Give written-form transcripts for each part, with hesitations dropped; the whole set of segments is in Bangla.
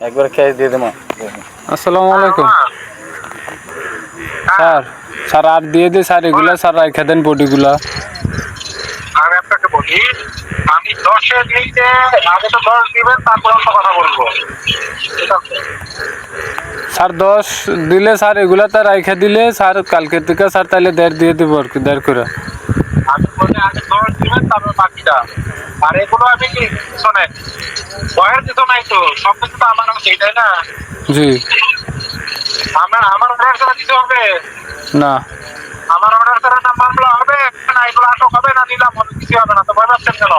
একবার ক্যাশ দিয়ে দেবো। আসসালামু আলাইকুম স্যার। স্যার আর দিয়ে দে স্যার, এগুলা স্যার রাখা দেন বডিগুলা। আমি আপনাকে বলি, আমি 10-এর নিচে আগে তো 10 দিবেন, তারপর অন্য কথা বলবো, ঠিক আছে? স্যার 10 দিলে স্যার এগুলা তো রাখা দিলে স্যার কালকে থেকে স্যার তাহলে 1.5 দিয়ে দেবো আর কি, 1.5 করে। আমি বলি আগে 10 দিবেন, তারপর বাকিটা। আর এগুলো আমি কি শোনেন, বয়ের কিছু নাই তো, সব কিছু তো আমার আছে, তাই না? জি। আমার অর্ডার ছাড়া কিছু হবে না আমার অর্ডার ছাড়া না মামলা হবে না, এগুলো আটক হবে না, নিলাম হবে, কিছু হবে না, তো ভয় পাচ্ছেন কেন?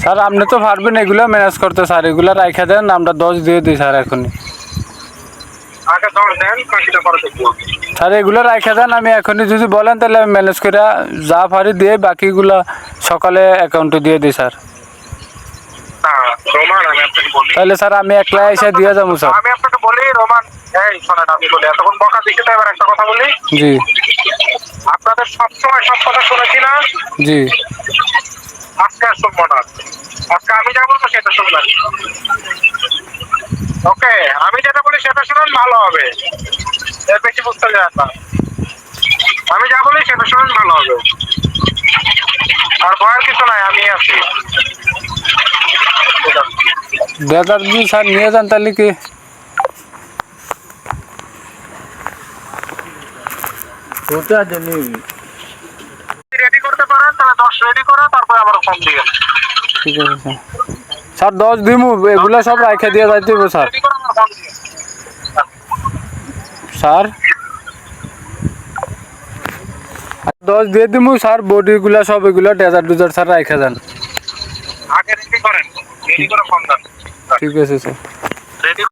স্যার আপনি তো পারবেন এগুলো ম্যানেজ করতে, স্যার এগুলা রাখা দেন, আমরা 10 দিয়ে দিই স্যার এখনই। আগে 10 দেন, বাকিটা পরে দেখবো। স্যার এগুলো রাখা দেন, আমি এখনই যদি বলেন তাহলে আমি ম্যানেজ করে যা পারি দিয়ে বাকিগুলা সকালে অ্যাকাউন্টে দিয়ে দিই স্যার। রোমান, আমি আপনাকে বলি, তাহলে স্যার আমি একলা এসে দিয়ে যাবো স্যার। আমি আপনাকে বলি রোমান, এই শোনেন, আমি বলি এতক্ষণ বকা দিচ্ছে, তো এবার একটা কথা বলি। জি আপনাদের সবসময় সব কথা শুনেছি না, জি। আজকে আর শুনবো না। আজকে আমি যা বলবো সেটা শুনবেন, ওকে? আমি যেটা বলি সেটা শুনুন, ভালো হবে, এর বেশি বুঝতে যান না। আমি যা বলি সেটা শুনুন, ভালো হবে। আর ভয়ের কিছু নাই, আমি আছি। দেদার জি স্যার নিয়ে যান তাহলে কি। রেডি করতে পারেন তাহলে 10 রেডি করো, তারপরে আমার ফোন দিয়ে। ঠিক আছে স্যার। স্যার 10 দিমু, এগুলা সব রাখে দিয়ে যাইতে হবে স্যার। রেডি করো, আমার ফোন দিয়ে। স্যার 10 দিয়ে দিমু স্যার, বডিগুলা সব এগুলা ডেজার্ট ডুজার স্যার রাখা দেন। আগে রেডি করেন, রেডি করে ফোন দেন। ঠিক আছে স্যার। রেডি